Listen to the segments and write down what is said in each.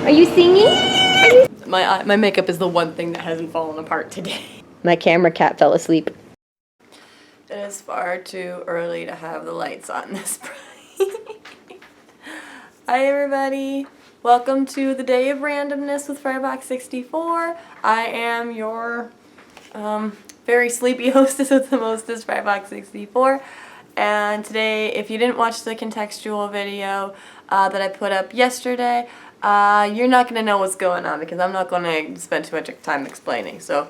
Are you singing? My makeup is the one thing that hasn't fallen apart today. My camera cat fell asleep. It is far too early to have the lights on this bright. Hi everybody. Welcome to the Day of Randomness with Firebox64. I am your very sleepy hostess with the mostest, Firebox64. And today, if you didn't watch the contextual video that I put up yesterday, you're not going to know what's going on because I'm not going to spend too much time explaining. So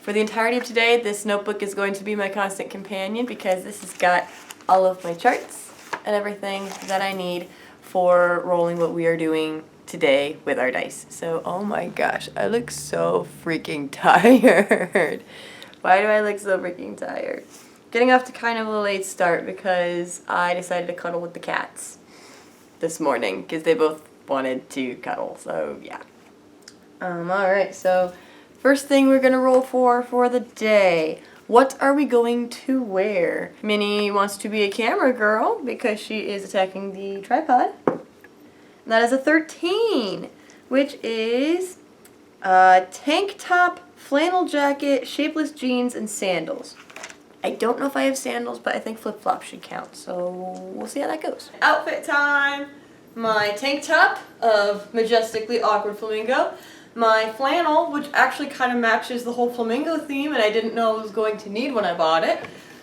for the entirety of today, this notebook is going to be my constant companion because this has got all of my charts and everything that I need for rolling what we are doing today with our dice. So, oh my gosh, I look so freaking tired. Why do I look so freaking tired? Getting off to kind of a late start because I decided to cuddle with the cats this morning because they both wanted to cuddle, so yeah. Alright, so first thing we're gonna roll for the day. What are we going to wear? Minnie wants to be a camera girl because she is attacking the tripod. And that is a 13, which is a tank top, flannel jacket, shapeless jeans, and sandals. I don't know if I have sandals, but I think flip-flops should count, so we'll see how that goes. Outfit time! My tank top of Majestically Awkward Flamingo. My flannel, which actually kind of matches the whole flamingo theme, and I didn't know I was going to need when I bought it.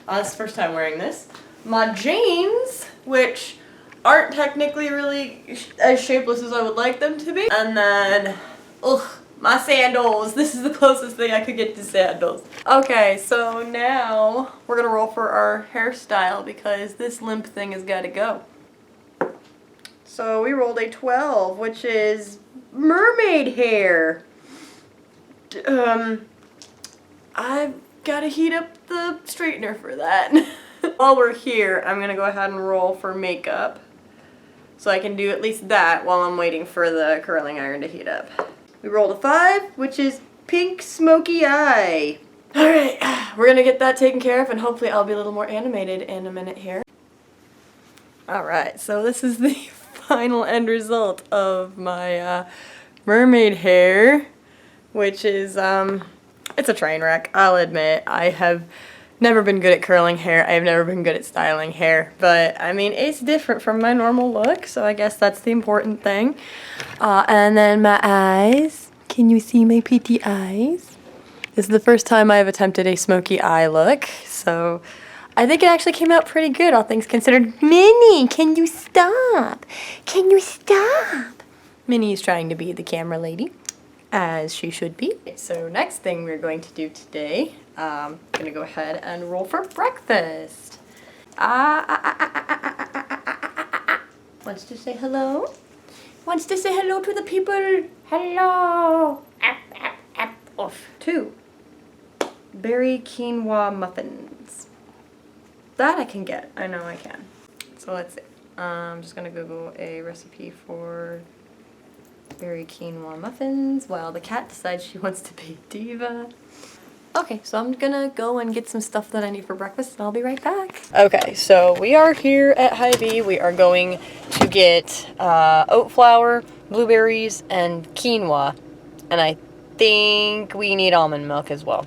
It's the first time wearing this. My jeans, which aren't technically really as shapeless as I would like them to be. And then, my sandals. This is the closest thing I could get to sandals. Okay, so now we're gonna roll for our hairstyle because this limp thing has gotta go. So we rolled a 12, which is mermaid hair. I've gotta heat up the straightener for that. While we're here, I'm gonna go ahead and roll for makeup. So I can do at least that while I'm waiting for the curling iron to heat up. We rolled a 5, which is pink smoky eye. Alright, we're gonna get that taken care of and hopefully I'll be a little more animated in a minute here. Alright, so this is the final end result of my mermaid hair, which is, it's a train wreck, I'll admit. I have never been good at curling hair, I have never been good at styling hair, but I mean, it's different from my normal look, so I guess that's the important thing. And then my eyes, can you see my pretty eyes? This is the first time I've attempted a smoky eye look, so I think it actually came out pretty good, all things considered. Minnie, can you stop? Can you stop? Minnie's trying to be the camera lady, as she should be. So next thing we're going to do today, I'm gonna go ahead and roll for breakfast. Wants to say hello? Wants to say hello to the people. Hello. Off. 2 berry quinoa muffins. That I can get. I know I can. So let's see. I'm just gonna Google a recipe for berry quinoa muffins while the cat decides she wants to be diva. Okay, so I'm gonna go and get some stuff that I need for breakfast and I'll be right back. Okay, so we are here at Hy-Vee. We are going to get oat flour, blueberries, and quinoa. And I think we need almond milk as well.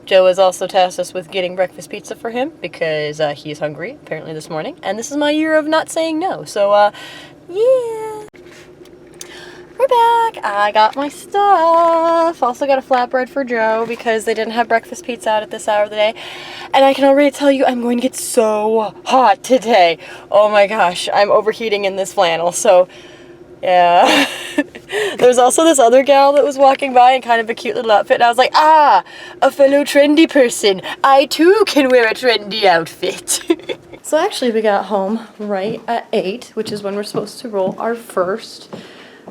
Joe has also tasked us with getting breakfast pizza for him because he is hungry, apparently this morning. And this is my year of not saying no, so yeah. We're back. I got my stuff. Also got a flatbread for Joe because they didn't have breakfast pizza out at this hour of the day. And I can already tell you I'm going to get so hot today. Oh my gosh, I'm overheating in this flannel, so yeah. There's also this other gal that was walking by in kind of a cute little outfit, and I was like, a fellow trendy person. I too can wear a trendy outfit. So actually we got home right at 8, which is when we're supposed to roll our first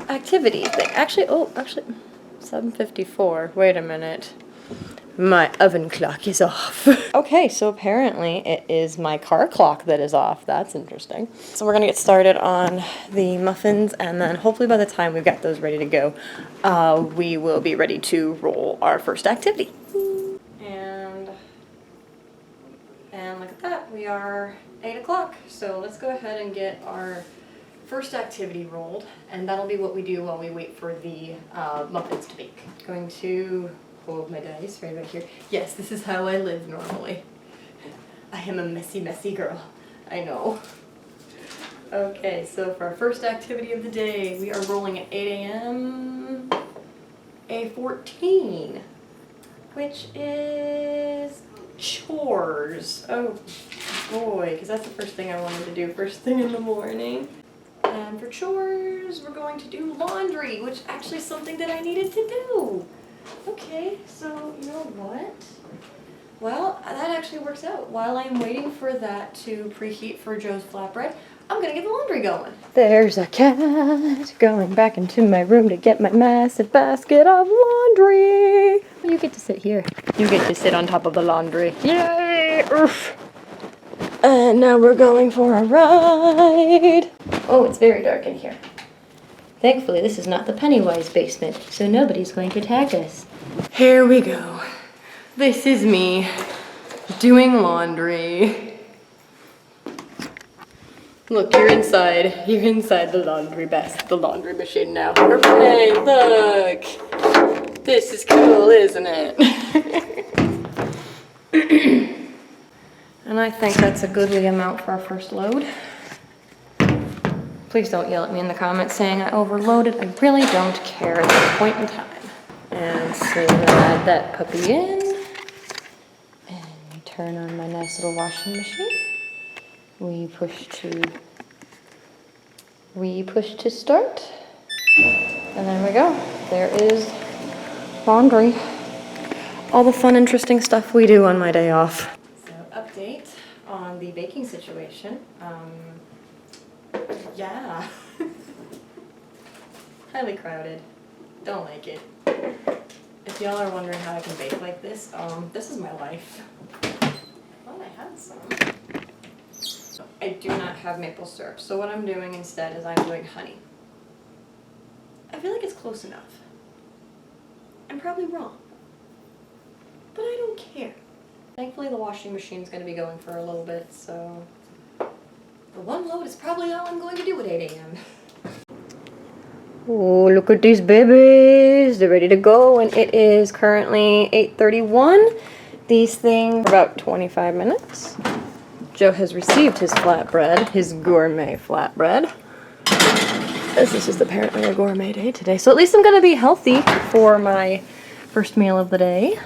activity thing. Actually, 7:54. Wait a minute. My oven clock is off. Okay, so apparently it is my car clock that is off. That's interesting. So we're gonna get started on the muffins, and then hopefully by the time we've got those ready to go, we will be ready to roll our first activity. And look at that, we are 8 o'clock. So let's go ahead and get our first activity rolled, and that'll be what we do while we wait for the muffins to bake. Going to hold my dice right about here. Yes, this is how I live normally. I am a messy, messy girl. I know. Okay, so for our first activity of the day, we are rolling at 8 a.m. A14, which is chores. Oh boy, because that's the first thing I wanted to do first thing in the morning. And for chores, we're going to do laundry, which actually is something that I needed to do. Okay, so you know what? Well, that actually works out. While I'm waiting for that to preheat for Joe's flatbread, I'm gonna get the laundry going. There's a cat going back into my room to get my massive basket of laundry. You get to sit here. You get to sit on top of the laundry. Yay! Oof. And now we're going for a ride. Oh, it's very dark in here. Thankfully, this is not the Pennywise basement, so nobody's going to attack us. Here we go. This is me doing laundry. Look, you're inside. You're inside the laundry machine now. Hooray, look. This is cool, isn't it? And I think that's a goodly amount for our first load. Please don't yell at me in the comments saying I overloaded. I really don't care at this point in time. And so add that puppy in. And turn on my nice little washing machine. We push to start. And there we go. There is laundry. All the fun, interesting stuff we do on my day off. So update on the baking situation. Yeah. Highly crowded. Don't like it. If y'all are wondering how I can bake like this, this is my life. Well, I had some. I do not have maple syrup, so what I'm doing instead is I'm doing honey. I feel like it's close enough. I'm probably wrong, but I don't care. Thankfully the washing machine's going to be going for a little bit, so the one load is probably all I'm going to do at 8 a.m. Oh, look at these babies. They're ready to go, and it is currently 8:31. These things are about 25 minutes. Joe has received his flatbread, his gourmet flatbread. This is just apparently a gourmet day today, so at least I'm going to be healthy for my first meal of the day.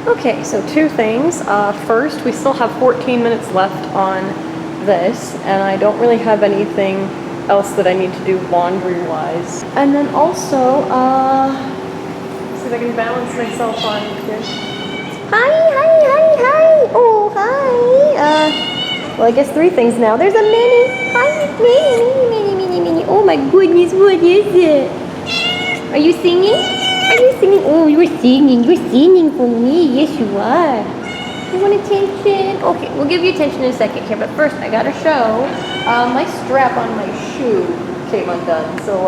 Okay, so two things. First, we still have 14 minutes left on this, and I don't really have anything else that I need to do laundry-wise. And then also, see if I can balance myself on here. Hi. Oh, hi. Well, I guess three things now. There's a Minnie. Hi, Minnie. Oh my goodness, what is it? Are you singing? Oh, you're singing for me. Yes, you are. You want attention? Okay, we'll give you attention in a second here, but first I gotta show my strap on my shoe came undone, so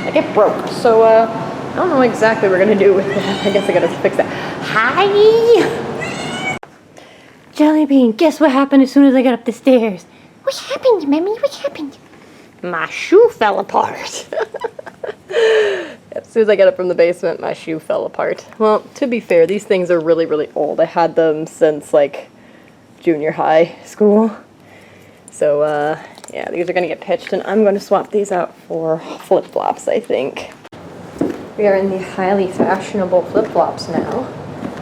like it broke. So I don't know exactly what we're gonna do with that. I guess I gotta fix that. Hi! Jellybean, guess what happened as soon as I got up the stairs? What happened, Mommy? What happened? My shoe fell apart. As soon as I got up from the basement, my shoe fell apart. Well, to be fair, these things are really, really old. I had them since, like, junior high school. So, yeah, these are going to get pitched, and I'm going to swap these out for flip-flops, I think. We are in the highly fashionable flip-flops now,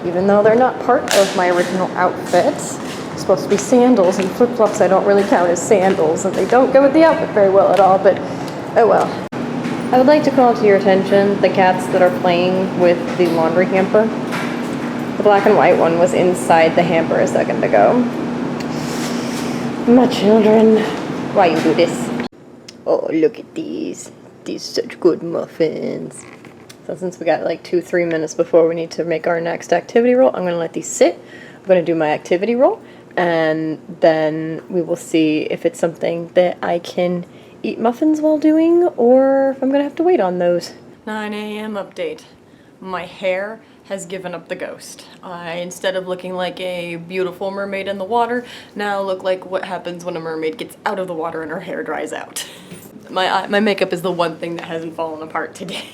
even though they're not part of my original outfit. It's supposed to be sandals, and flip-flops I don't really count as sandals, and they don't go with the outfit very well at all, but oh well. I would like to call to your attention the cats that are playing with the laundry hamper. The black and white one was inside the hamper a second ago. My children, why you do this? Oh, look at these. These such good muffins. So since we got like 2-3 minutes before we need to make our next activity roll, I'm going to let these sit. I'm going to do my activity roll, and then we will see if it's something that I can eat muffins while doing, or if I'm gonna have to wait on those. 9 a.m. update. My hair has given up the ghost. I, instead of looking like a beautiful mermaid in the water, now look like what happens when a mermaid gets out of the water and her hair dries out. My makeup is the one thing that hasn't fallen apart today.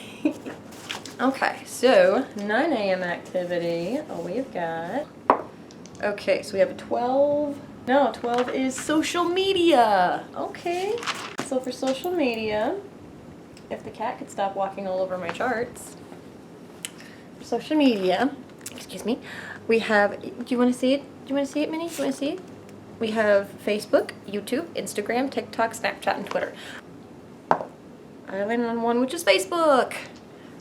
Okay, so 9 a.m. activity. Oh, we've got... Okay, so we have a 12. No, 12 is social media. Okay, so for social media, if the cat could stop walking all over my charts. For social media, excuse me, we have... Do you want to see it? Do you want to see it, Minnie? Do you want to see it? We have Facebook, YouTube, Instagram, TikTok, Snapchat, and Twitter. I landed on one, which is Facebook.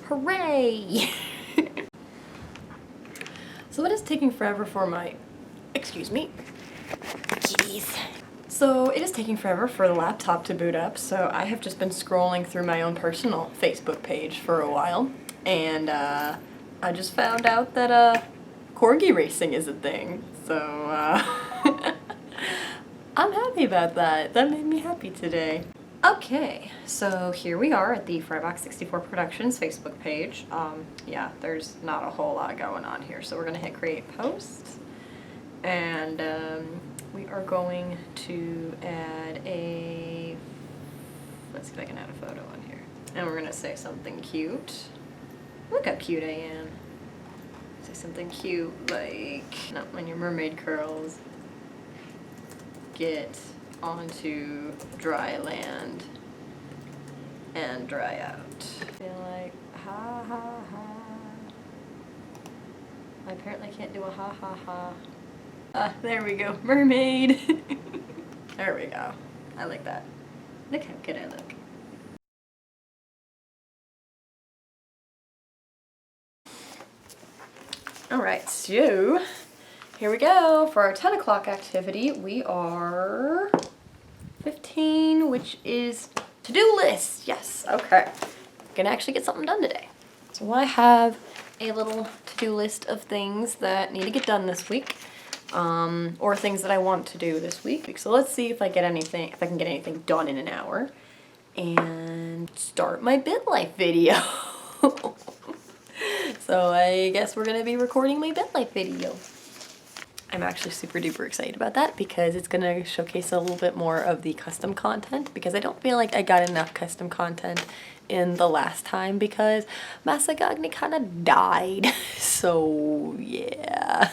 Hooray! So it is taking forever for my, excuse me, kitties. So it is taking forever for the laptop to boot up, so I have just been scrolling through my own personal Facebook page for a while, and I just found out that corgi racing is a thing, so I'm happy about that. That made me happy today. Okay, so here we are at the Firebox 64 Productions Facebook page. Yeah, there's not a whole lot going on here, so we're gonna hit create post, and we are going to add a, let's see if I can add a photo on here, and we're gonna say something cute. Look how cute I am. Say something cute like, not when your mermaid curls get onto dry land and dry out. Feel like ha ha ha. I apparently can't do a ha ha ha. Ah, there we go, mermaid. There we go. I like that. Look how good I look. Alright, so here we go. For our 10 o'clock activity, we are 15, which is to-do list. Yes, okay. Gonna actually get something done today. So I have a little to-do list of things that need to get done this week, or things that I want to do this week. So let's see if I can get anything done in an hour, and start my BitLife video. So I guess we're gonna be recording my BitLife video. I'm actually super duper excited about that because it's gonna showcase a little bit more of the custom content, because I don't feel like I got enough custom content in the last time because Masagagni kind of died. So yeah.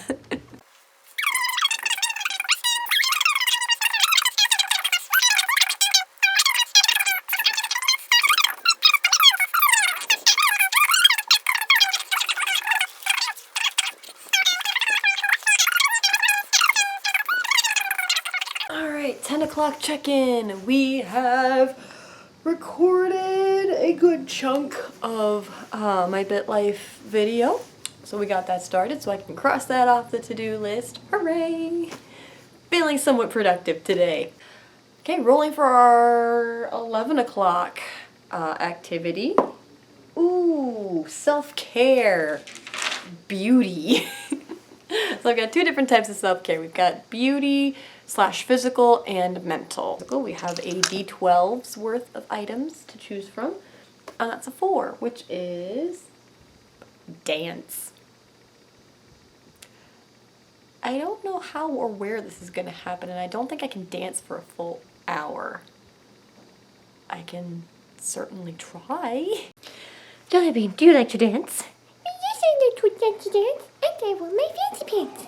Alright, 10 o'clock check-in. We have recorded a good chunk of my BitLife video. So we got that started, so I can cross that off the to-do list. Hooray! Feeling somewhat productive today. Okay, rolling for our 11 o'clock activity. Ooh, self-care. Beauty. So I've got two different types of self-care. We've got beauty / physical and mental. We have a D12's worth of items to choose from. And that's a 4, which is dance. I don't know how or where this is going to happen, and I don't think I can dance for a full hour. I can certainly try. Jellybean, do you like to dance? Yes, I like to dance. And I wear my fancy pants.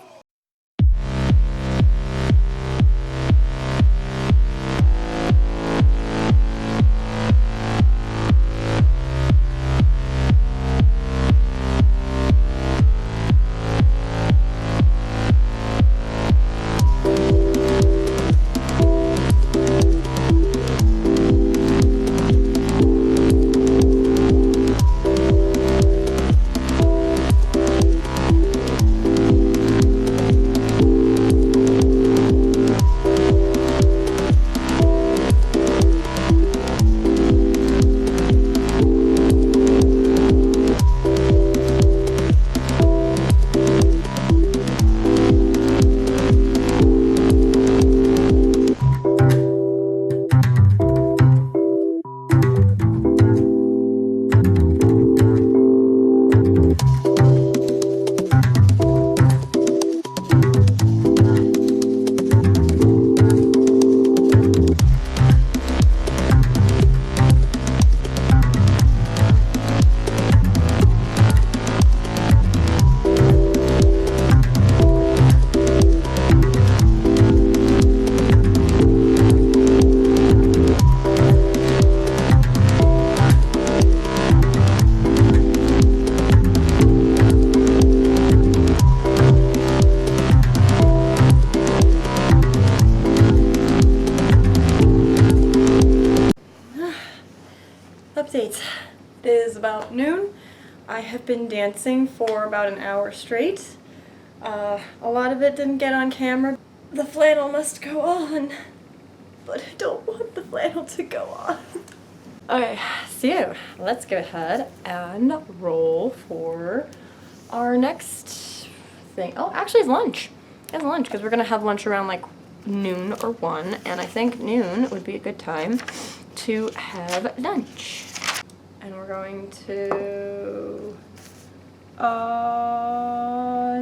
It is about noon. I have been dancing for about an hour straight. A lot of it didn't get on camera. The flannel must go on, but I don't want the flannel to go on. Okay, so let's go ahead and roll for our next thing. Oh, actually it's lunch. It's lunch because we're gonna have lunch around like noon or 1, and I think noon would be a good time to have lunch. And we're going to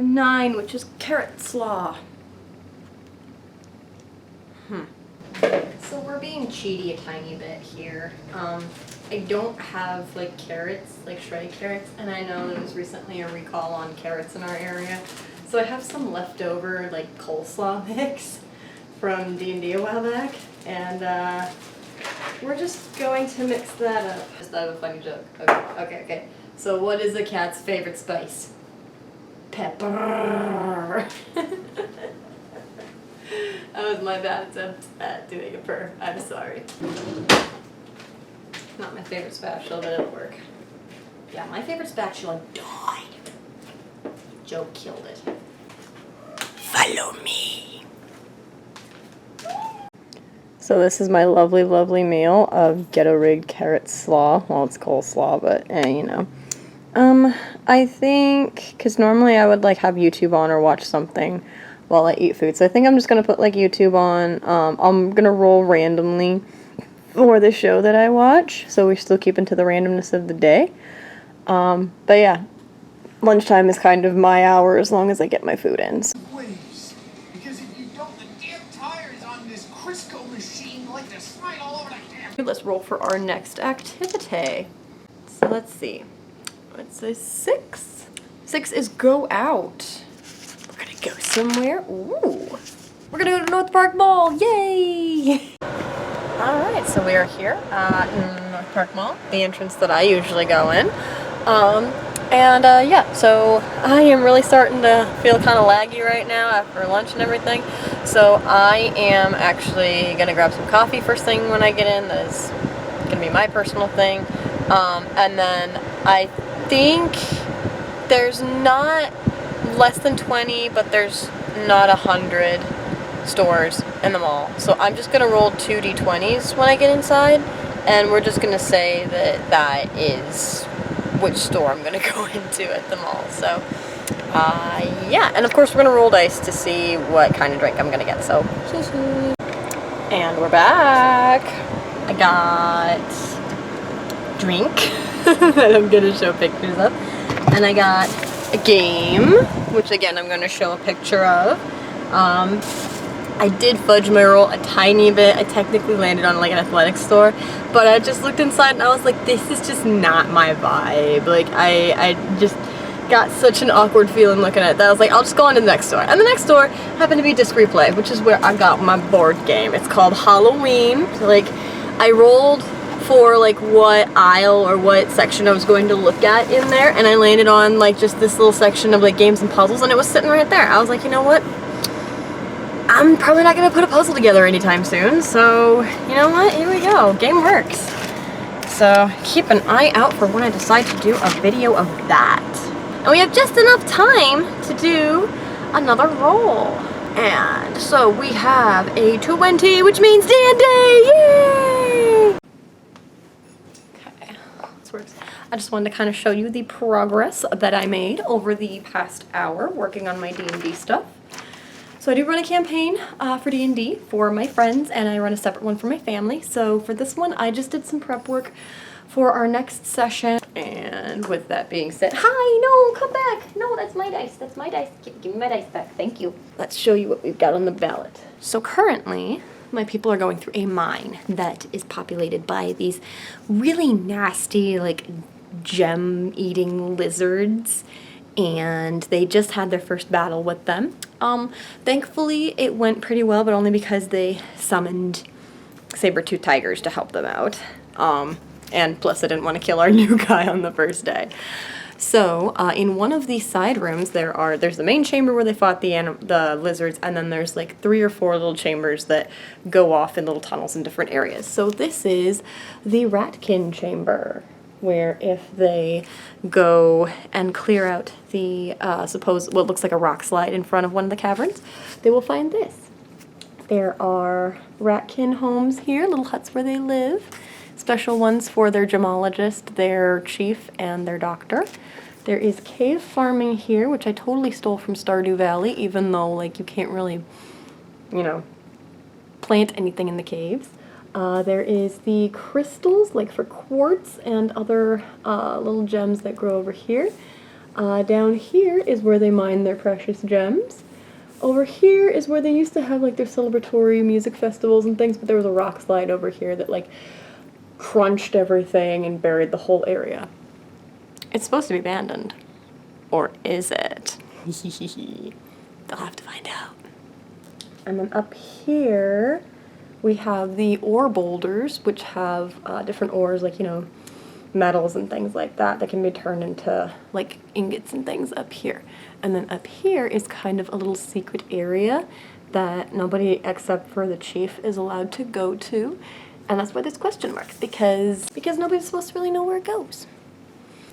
9, which is carrot slaw. So we're being cheaty a tiny bit here. I don't have like carrots, like shredded carrots, and I know there was recently a recall on carrots in our area. So I have some leftover like coleslaw mix from D&D a while back, and we're just going to mix that up. Is that a funny joke? Okay. So what is a cat's favorite spice? Pepper. That was my bad attempt at doing a purr. I'm sorry. Not my favorite spatula, but it'll work. Yeah, my favorite spatula died. Joe killed it. Follow me. So this is my lovely, lovely meal of ghetto-rigged carrot slaw. Well, it's coleslaw, but you know. I think, because normally I would like have YouTube on or watch something while I eat food. So I think I'm just going to put like YouTube on. I'm going to roll randomly for the show that I watch. So we still keep into the randomness of the day. But yeah, lunchtime is kind of my hour as long as I get my food in. Waves. Because if you don't, the damn tires on this Crisco machine like to slide all over the damn. Let's roll for our next activity. So let's see. Let's say 6. 6 is go out. We're gonna go somewhere. Ooh. We're gonna go to North Park Mall. Yay! Alright, so we are here in North Park Mall, the entrance that I usually go in. Yeah, so I am really starting to feel kind of laggy right now after lunch and everything. So I am actually gonna grab some coffee first thing when I get in. That is gonna be my personal thing. And then I think there's not less than 20, but there's not 100 stores in the mall. So I'm just gonna roll 2 D20s when I get inside, and we're just gonna say that that is which store I'm gonna go into at the mall. So yeah, and of course we're gonna roll dice to see what kind of drink I'm gonna get. So and we're back. I got drink that I'm gonna show pictures of, and I got a game, which again I'm gonna show a picture of. I did fudge my roll a tiny bit. I technically landed on like an athletics store, but I just looked inside and I was like, this is just not my vibe. Like I just got such an awkward feeling looking at it that I was like, I'll just go on to the next store. And the next store happened to be Disc Replay, which is where I got my board game. It's called Halloween. So like I rolled for like what aisle or what section I was going to look at in there, and I landed on like just this little section of like games and puzzles, and it was sitting right there. I was like, you know what? I'm probably not gonna put a puzzle together anytime soon, so you know what? Here we go. Game works. So keep an eye out for when I decide to do a video of that. And we have just enough time to do another roll. And so we have a 20, which means D&D! Yay! Okay, this works. I just wanted to kind of show you the progress that I made over the past hour working on my D&D stuff. So I do run a campaign for D&D for my friends, and I run a separate one for my family. So for this one, I just did some prep work for our next session. And with that being said, hi, no, come back. No, that's my dice. That's my dice. Give me my dice back. Thank you. Let's show you what we've got on the ballot. So currently, my people are going through a mine that is populated by these really nasty, like, gem-eating lizards. And they just had their first battle with them. Thankfully, it went pretty well, but only because they summoned saber-tooth tigers to help them out. And plus, I didn't want to kill our new guy on the first day. So, in one of these side rooms, there's the main chamber where they fought the lizards, and then there's like 3 or 4 little chambers that go off in little tunnels in different areas. So this is the ratkin chamber. where if they go and clear out the what looks like a rock slide in front of one of the caverns, they will find this. There are ratkin homes here, little huts where they live. Special ones for their gemologist, their chief, and their doctor. There is cave farming here, which I totally stole from Stardew Valley, even though, like, you can't really, you know, plant anything in the caves. There is the crystals, like for quartz and other little gems that grow over here. Down here is where they mine their precious gems. Over here is where they used to have, like, their celebratory music festivals and things, but there was a rock slide over here that, like, crunched everything and buried the whole area. It's supposed to be abandoned. Or is it? They'll have to find out. And then up here, we have the ore boulders, which have different ores, like, you know, metals and things like that can be turned into, like, ingots and things up here. And then up here is kind of a little secret area that nobody except for the chief is allowed to go to. And that's why there's question marks, because nobody's supposed to really know where it goes.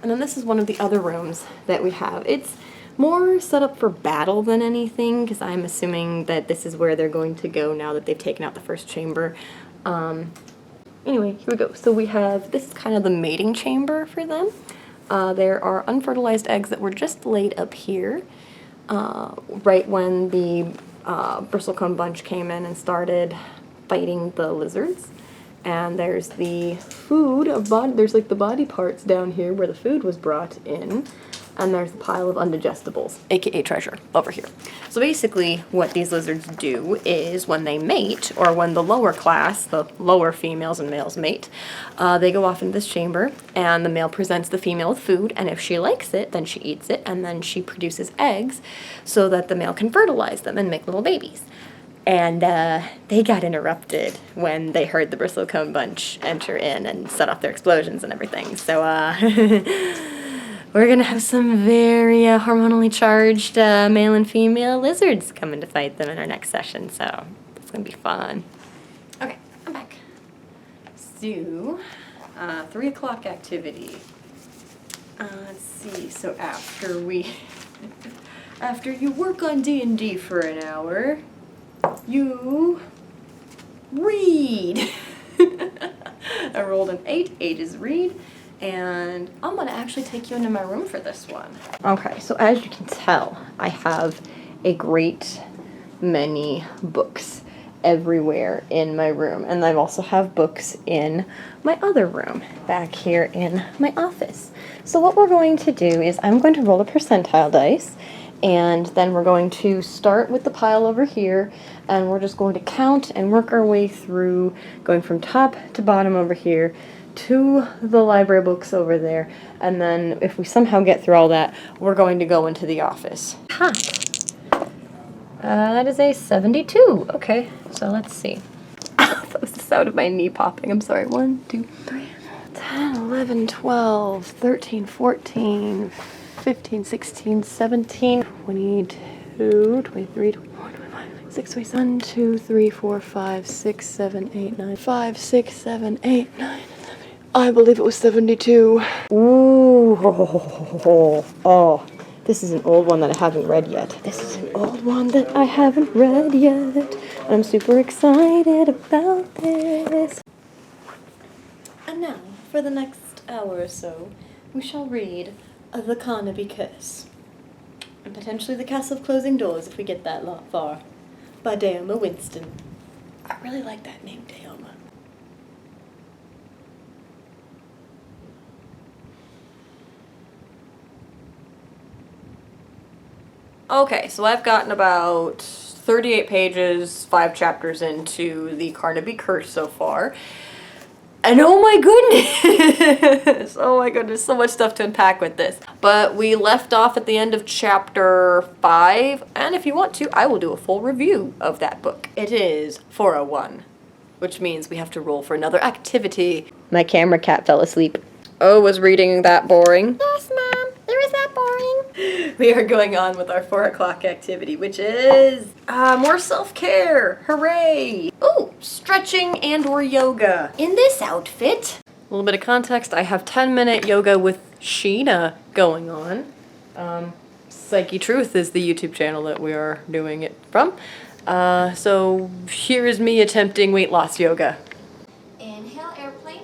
And then this is one of the other rooms that we have. It's more set up for battle than anything, because I'm assuming that this is where they're going to go now that they've taken out the first chamber. Anyway, here we go. So we have, this is kind of the mating chamber for them. There are unfertilized eggs that were just laid up here, right when the bristlecomb bunch came in and started fighting the lizards. And there's the food of there's like the body parts down here where the food was brought in. And there's a pile of undigestibles, aka treasure, over here. So basically what these lizards do is when they mate, or when the lower class, the lower females and males mate, they go off into this chamber, and the male presents the female with food, and if she likes it, then she eats it, and then she produces eggs so that the male can fertilize them and make little babies. And they got interrupted when they heard the bristlecomb bunch enter in and set off their explosions and everything. So, we're gonna have some very hormonally charged male and female lizards coming to fight them in our next session, so it's gonna be fun. Okay, I'm back. So, 3 o'clock activity. Let's see, so after you work on D&D for an hour, you read. I rolled an 8, 8 is read. And I'm going to actually take you into my room for this one. Okay, so as you can tell, I have a great many books everywhere in my room. And I also have books in my other room, back here in my office. So what we're going to do is I'm going to roll a percentile dice, and then we're going to start with the pile over here, and we're just going to count and work our way through, going from top to bottom over here, to the library books over there, and then if we somehow get through all that, we're going to go into the office. That is a 72. Okay, so let's see. That was the sound of my knee popping. I'm sorry. 1, 2, 3, 10, 11, 12, 13, 14, 15, 16, 17, 22, 23, 24, 25, 26, 27, 1, 2, 3, 4, 5, 6, 7, 8, 9, 5, 6, 7, 8, 9, I believe it was 72. Ooh, oh, this is an old one that I haven't read yet. This is an old one that I haven't read yet. I'm super excited about this. And now, for the next hour or so, we shall read The Carnaby Curse, and potentially The Castle of Closing Doors if we get that far, by Dioma Winston. I really like that name, Dioma. Okay, so I've gotten about 38 pages, 5 chapters into the Carnaby Curse so far. And oh my goodness! Oh my goodness, so much stuff to unpack with this. But we left off at the end of chapter 5, and if you want to, I will do a full review of that book. It is 401, which means we have to roll for another activity. My camera cat fell asleep. Oh, was reading that boring? Yes, Mom. It was that boring. We are going on with our 4 o'clock activity, which is more self-care. Hooray! Ooh, stretching and or yoga. In this outfit, little bit of context, I have 10-minute yoga with Sheena going on. Psyche Truth is the YouTube channel that we are doing it from. So here is me attempting weight loss yoga. Inhale, airplane.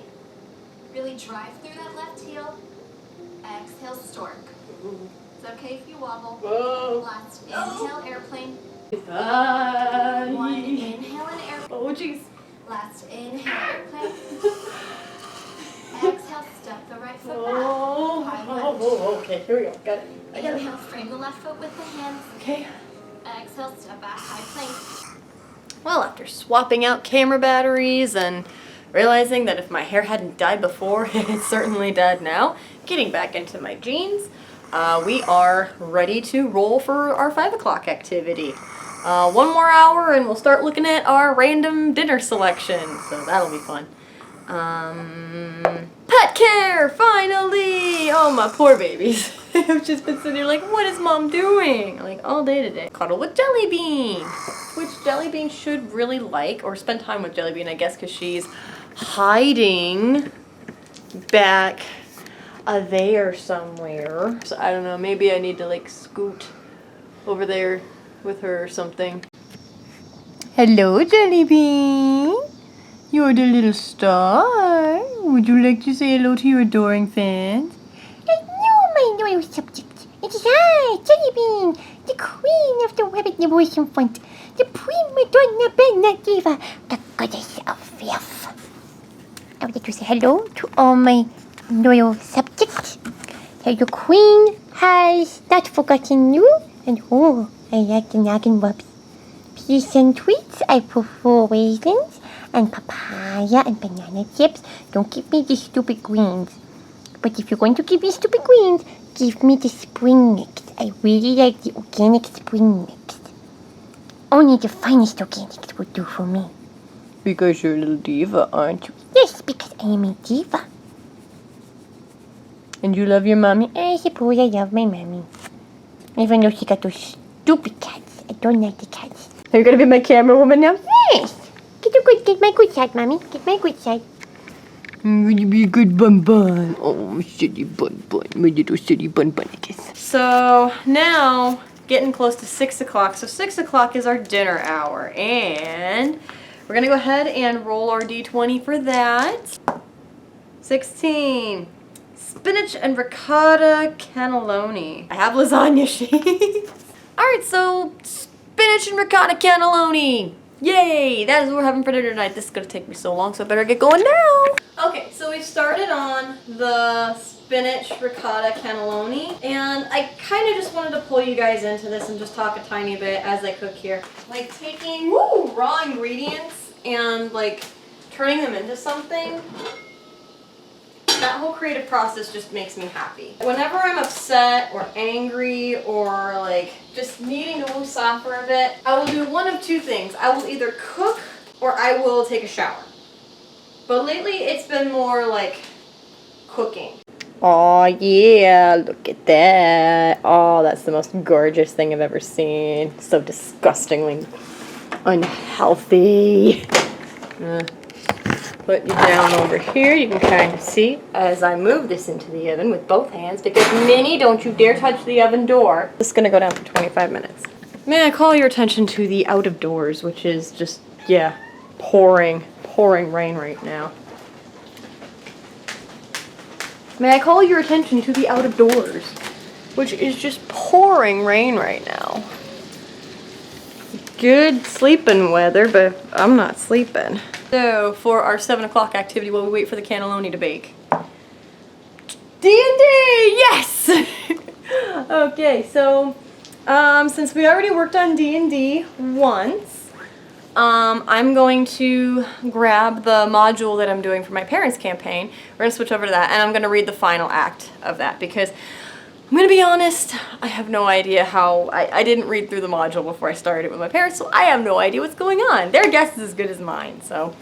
Really drive through that left heel. Exhale, stork. It's okay if you wobble. Whoa. Last inhale, airplane. Bye. One inhale and airplane. Oh, jeez. Last inhale, airplane. Exhale, step the right foot back. High lunge. Okay, here we go. Got it. I got it. Inhale, frame the left foot with the hands. Okay. Exhale, step back, high plank. Well, after swapping out camera batteries and realizing that if my hair hadn't died before, it's certainly dead now, getting back into my jeans, we are ready to roll for our 5 o'clock activity. 1 more hour and we'll start looking at our random dinner selection, so that'll be fun. Pet care, finally! Oh, my poor babies. I've just been sitting here like, what is mom doing? Like, all day today. Cuddle with Jelly Bean, which Jelly Bean should really like, or spend time with Jelly Bean, I guess, because she's hiding back there somewhere. So I don't know, maybe I need to like scoot over there with her or something. Hello, Jelly Bean. You're the little star. Would you like to say hello to your adoring fans? Hello, my loyal subjects. It is I, Jelly Bean, the queen of the rabbit liberation front, the prima donna bella diva, the goddess of filth. I would like to say hello to all my loyal subjects. That your queen has not forgotten you, and oh, I like the noggin rubs. Please send tweets. I prefer raisins and papaya and banana chips. Don't give me the stupid greens. But if you're going to give me stupid greens, give me the spring mix. I really like the organic spring mix. Only the finest organics will do for me. Because you're a little diva, aren't you? Yes, because I am a diva. And you love your mommy? I suppose I love my mommy. Even though she got those stupid cats. I don't like the cats. Are you gonna be my camera woman now? Yes! Get my good side, mommy. Get my good side. I'm gonna be a good bun bun. Oh, silly bun bun. My little silly bun bun, I guess. So now, getting close to 6 o'clock. So 6 o'clock is our dinner hour. And we're gonna go ahead and roll our D20 for that. 16. Spinach and ricotta cannelloni. I have lasagna sheets. Alright, so spinach and ricotta cannelloni. Yay! That is what we're having for dinner tonight. This is going to take me so long, so I better get going now. Okay, so we've started on the spinach ricotta cannelloni, and I kind of just wanted to pull you guys into this and just talk a tiny bit as I cook here. Like taking raw ingredients and like turning them into something. That whole creative process just makes me happy. Whenever I'm upset or angry or like just needing to woosah for a bit, I will do one of two things. I will either cook or I will take a shower. But lately it's been more like cooking. Oh yeah, look at that. Oh, that's the most gorgeous thing I've ever seen. So disgustingly unhealthy. Put you down over here. You can kind of see as I move this into the oven with both hands because Minnie, don't you dare touch the oven door. This is going to go down for 25 minutes. May I call your attention to the out of doors, which is just, yeah, pouring rain right now. May I call your attention to the out of doors, which is just pouring rain right now. Good sleeping weather, but I'm not sleeping. So, for our 7 o'clock activity while we wait for the cannelloni to bake. D&D! Yes! Okay, so, since we already worked on D&D once, I'm going to grab the module that I'm doing for my parents' campaign. We're going to switch over to that, and I'm going to read the final act of that, because I'm going to be honest, I have no idea how, I didn't read through the module before I started with my parents, so I have no idea what's going on. Their guess is as good as mine, so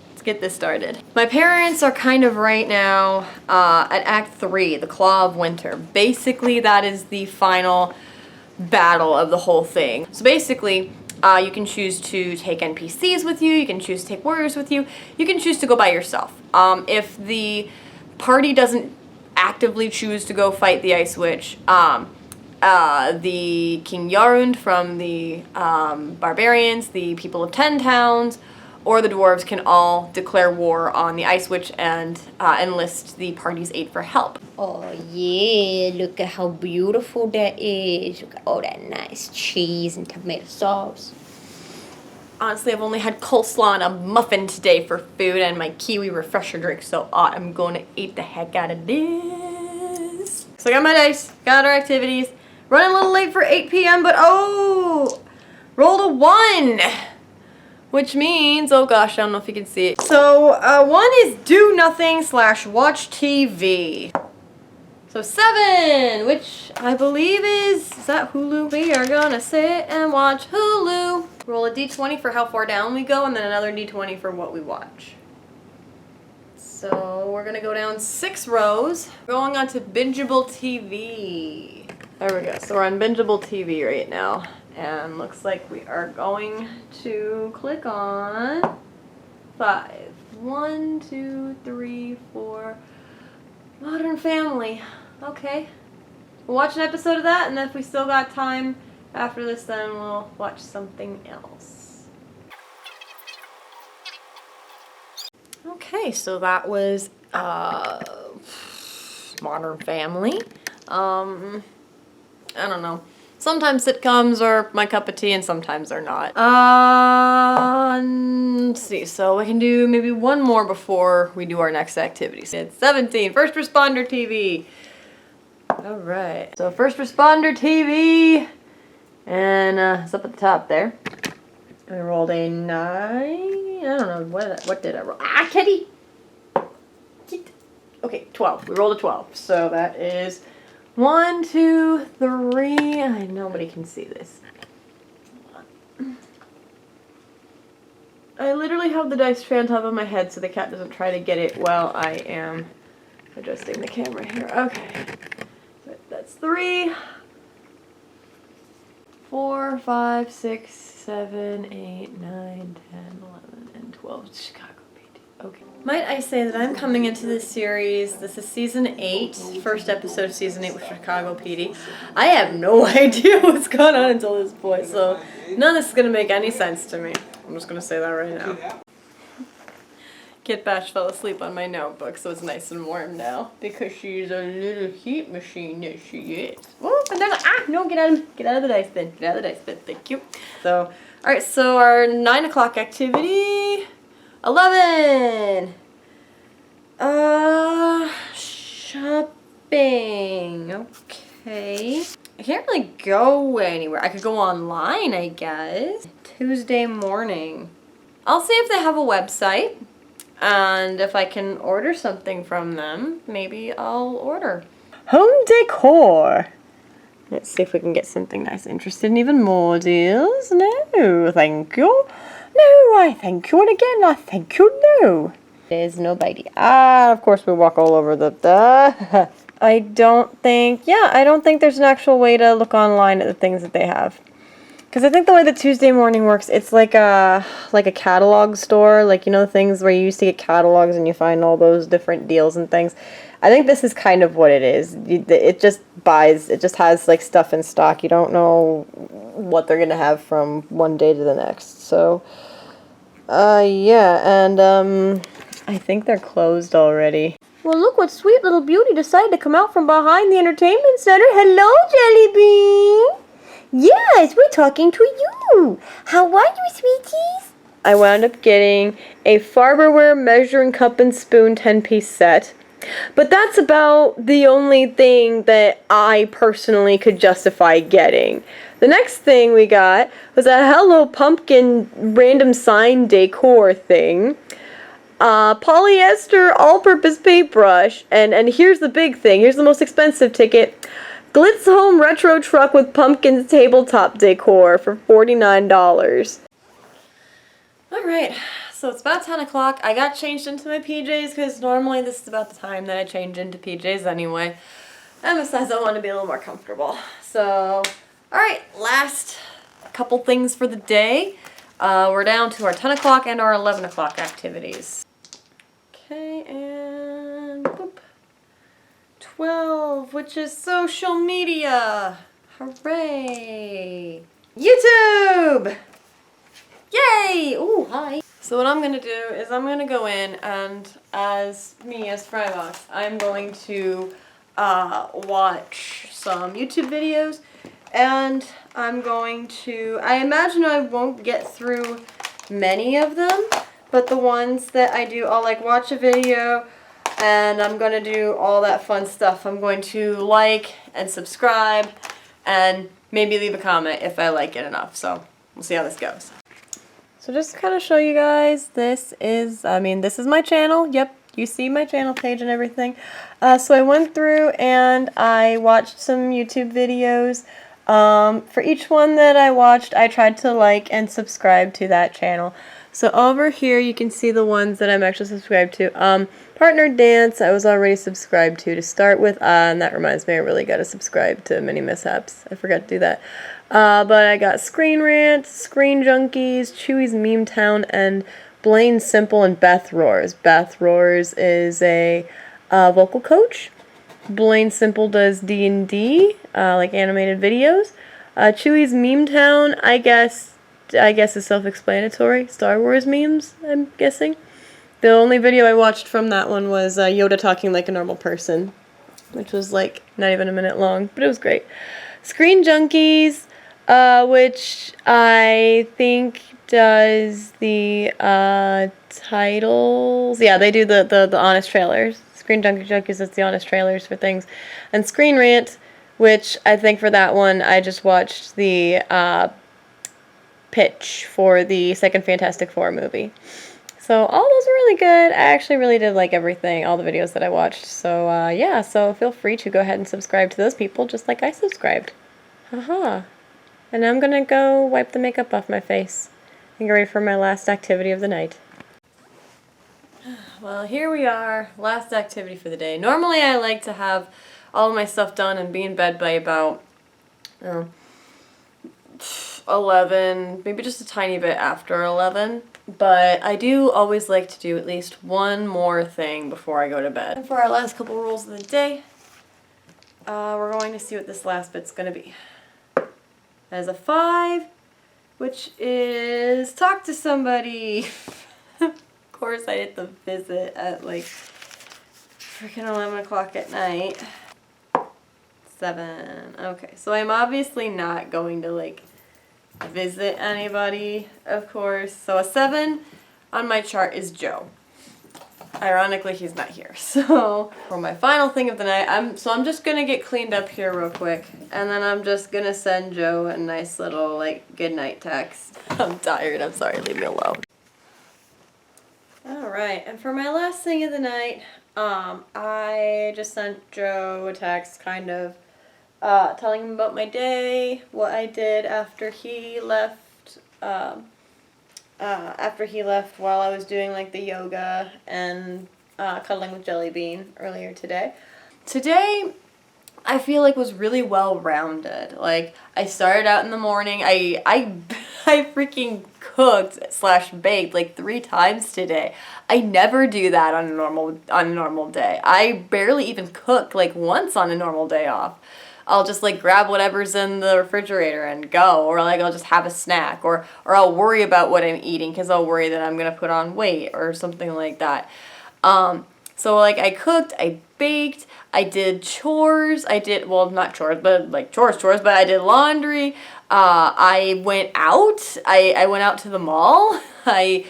let's get this started. My parents are kind of right now at Act 3, the Claw of Winter. Basically, that is the final battle of the whole thing. So basically, you can choose to take NPCs with you, you can choose to take warriors with you, you can choose to go by yourself. If the party doesn't actively choose to go fight the Ice Witch. The King Yarund from the barbarians, the people of 10 towns, or the dwarves can all declare war on the Ice Witch and enlist the party's aid for help. Oh yeah, look at how beautiful that is. Look at all that nice cheese and tomato sauce. Honestly, I've only had coleslaw and a muffin today for food and my kiwi refresher drink, so I'm going to eat the heck out of this. So I got my dice, got our activities. Running a little late for 8 p.m., but oh! Rolled a 1! Which means, oh gosh, I don't know if you can see it. So, 1 is do nothing / watch TV. So 7, which I believe is that Hulu? We are gonna sit and watch Hulu. Roll a d20 for how far down we go, and then another d20 for what we watch. So we're gonna go down 6 rows. Going on to bingeable TV. There we go. So we're on bingeable TV right now. And looks like we are going to click on 5. 1, 2, 3, 4. Modern Family. Okay. We'll watch an episode of that, and if we still got time after this, then we'll watch something else. Okay, so that was Modern Family. I don't know. Sometimes sitcoms are my cup of tea and sometimes they're not. Let's see, so we can do maybe one more before we do our next activity. It's 17, First Responder TV. Alright, so First Responder TV, and it's up at the top there. We rolled a 9, I don't know, what did I roll? Ah, kitty! Okay, 12, we rolled a 12, so that is 1, 2, 3. Nobody can see this. I literally have the dice tray on top of my head so the cat doesn't try to get it while I am adjusting the camera here. Okay. So that's 3, 4, 5, 6, 7, 8, 9, 10, 11, and 12. Chicago. Okay. Might I say that I'm coming into this series, this is season 8, first episode of season 8 with Chicago PD. I have no idea what's going on until this point, so none of this is going to make any sense to me. I'm just going to say that right now. Kit Bash fell asleep on my notebook, so it's nice and warm now, because she's a little heat machine, yes she is. Oh, and then, no, get out of the dice bin, get out of the dice bin, thank you. So, alright, so our 9 o'clock activity... 11! Shopping. Okay. I can't really go anywhere. I could go online, I guess. Tuesday morning. I'll see if they have a website. And if I can order something from them, maybe I'll order. Home decor. Let's see if we can get something nice. Interested in even more deals? No, thank you. No, I thank you, and again, I thank you, no. There's nobody. Of course we walk all over the... I don't think there's an actual way to look online at the things that they have. Because I think the way that Tuesday morning works, it's like a catalog store, like, you know, things where you used to get catalogs and you find all those different deals and things. I think this is kind of what it is. It just has like stuff in stock. You don't know what they're gonna have from one day to the next. So, yeah, and I think they're closed already. Well, look what sweet little beauty decided to come out from behind the entertainment center. Hello, Jelly Bean. Yes, we're talking to you. How are you, sweeties? I wound up getting a Farberware measuring cup and spoon 10-piece set. But that's about the only thing that I personally could justify getting. The next thing we got was a Hello Pumpkin random sign decor thing. Polyester all-purpose paintbrush. And here's the big thing. Here's the most expensive ticket. Glitz Home Retro Truck with Pumpkins tabletop decor for $49. Alright, so it's about 10 o'clock. I got changed into my PJs because normally this is about the time that I change into PJs anyway. And besides, I want to be a little more comfortable. So, alright, last couple things for the day. We're down to our 10 o'clock and our 11 o'clock activities. Okay, and boop. 12, which is social media. Hooray! YouTube! Yay! Ooh, hi. So what I'm gonna do is I'm gonna go in and as Frybox, I'm going to watch some YouTube videos and I'm going to, I imagine I won't get through many of them, but the ones that I do, I'll like watch a video and I'm gonna do all that fun stuff. I'm going to like and subscribe and maybe leave a comment if I like it enough. So we'll see how this goes. So just to kind of show you guys, this is my channel. Yep, you see my channel page and everything. So I went through and I watched some YouTube videos. For each one that I watched, I tried to like and subscribe to that channel. So over here you can see the ones that I'm actually subscribed to. Partner Dance, I was already subscribed to start with, and that reminds me I really got to subscribe to Mini Mishaps. I forgot to do that. But I got Screen Rant, Screen Junkies, Chewy's Meme Town, and Blaine Simple and Beth Roars. Beth Roars is a vocal coach. Blaine Simple does D&D, like animated videos. Chewy's Meme Town, I guess is self-explanatory. Star Wars memes, I'm guessing. The only video I watched from that one was Yoda talking like a normal person, which was like not even a minute long, but it was great. Screen Junkies, which I think does the titles. Yeah, they do the honest trailers. Screen Junkies is the honest trailers for things. And Screen Rant, which I think for that one I just watched the pitch for the second Fantastic Four movie. So all those were really good. I actually really did like everything, all the videos that I watched. So yeah, so feel free to go ahead and subscribe to those people just like I subscribed. Haha. And I'm gonna go wipe the makeup off my face and get ready for my last activity of the night. Well, here we are, last activity for the day. Normally I like to have all of my stuff done and be in bed by about 11, maybe just a tiny bit after 11. But I do always like to do at least one more thing before I go to bed. And for our last couple rules of the day, we're going to see what this last bit's going to be. As a 5, which is talk to somebody. Of course I did the visit at like freaking 11 o'clock at night. 7. Okay, so I'm obviously not going to like visit anybody, of course. So a 7 on my chart is Joe. Ironically, he's not here. So for my final thing of the night, I'm just gonna get cleaned up here real quick, and then I'm just gonna send Joe a nice little like good night text. I'm tired. I'm sorry. Leave me alone. All right, and for my last thing of the night, I just sent Joe a text, kind of telling him about my day, what I did after he left. After he left, while I was doing like the yoga and cuddling with Jelly Bean earlier today. Today, I feel like was really well rounded. Like I started out in the morning. I freaking cooked / baked like 3 times today. I never do that on a normal day. I barely even cook like once on a normal day off. I'll just like grab whatever's in the refrigerator and go, or like I'll just have a snack, or I'll worry about what I'm eating because I'll worry that I'm gonna put on weight or something like that. So like I cooked, I baked, I did chores, not chores, but like chores, but I did laundry. I went out. I went out to the mall. I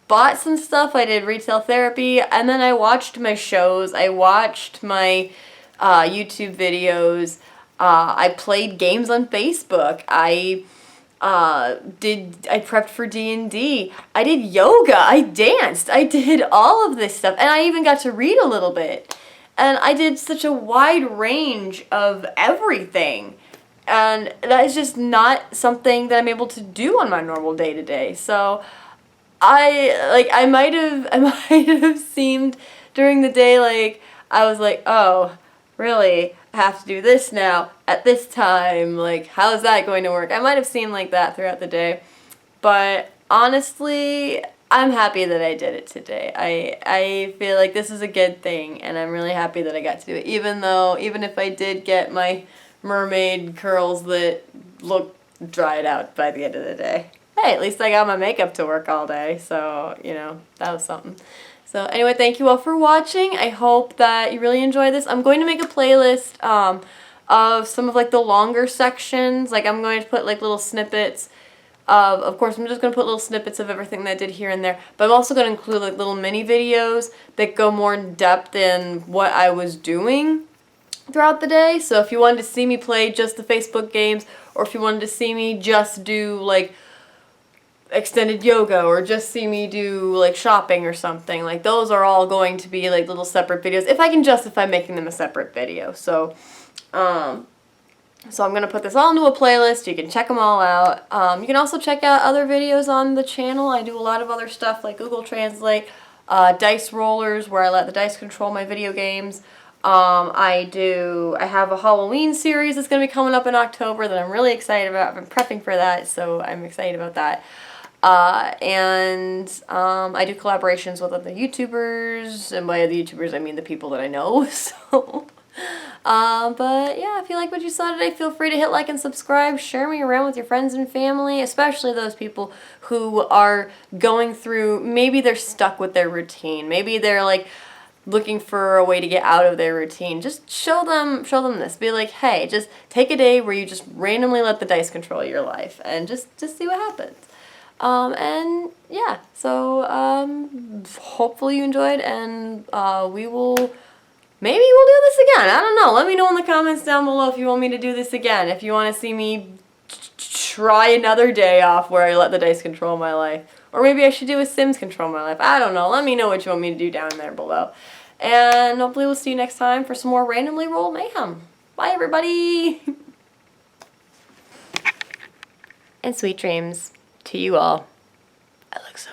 bought some stuff. I did retail therapy, and then I watched my shows. I watched my YouTube videos. I played games on Facebook. I prepped for D&D. I did yoga. I danced. I did all of this stuff. And I even got to read a little bit. And I did such a wide range of everything. And that is just not something that I'm able to do on my normal day-to-day. So I might have seemed during the day like I was like, oh, really? I have to do this now at this time. Like, how is that going to work? I might have seemed like that throughout the day. But honestly, I'm happy that I did it today. I feel like this is a good thing, and I'm really happy that I got to do it. Even if I did get my mermaid curls that look dried out by the end of the day. Hey, at least I got my makeup to work all day, so, you know, that was something. So anyway, thank you all for watching. I hope that you really enjoy this. I'm going to make a playlist of some of like the longer sections. Like I'm going to put like little snippets of course, I'm just going to put little snippets of everything that I did here and there. But I'm also going to include like little mini videos that go more in depth in what I was doing throughout the day. So if you wanted to see me play just the Facebook games, or if you wanted to see me just do like extended yoga, or just see me do like shopping or something, like those are all going to be like little separate videos if I can justify making them a separate video. So I'm going to put this all into a playlist. You can check them all out. You can also check out other videos on the channel. I do a lot of other stuff like Google Translate, dice rollers where I let the dice control my video games. I have a Halloween series that's going to be coming up in October that I'm really excited about. I've been prepping for that, so I'm excited about that. I do collaborations with other YouTubers, and by other YouTubers I mean the people that I know. So, but yeah, if you like what you saw today, feel free to hit like and subscribe. Share me around with your friends and family, especially those people who are going through, maybe they're stuck with their routine. Maybe they're like looking for a way to get out of their routine. Just show them this. Be like, hey, just take a day where you just randomly let the dice control your life and just see what happens. And yeah, so hopefully you enjoyed, and maybe we'll do this again. I don't know. Let me know in the comments down below if you want me to do this again. If you want to see me try another day off where I let the dice control my life. Or maybe I should do a Sims control my life. I don't know. Let me know what you want me to do down there below. And hopefully we'll see you next time for some more randomly rolled mayhem. Bye, everybody! And sweet dreams to you all. I look so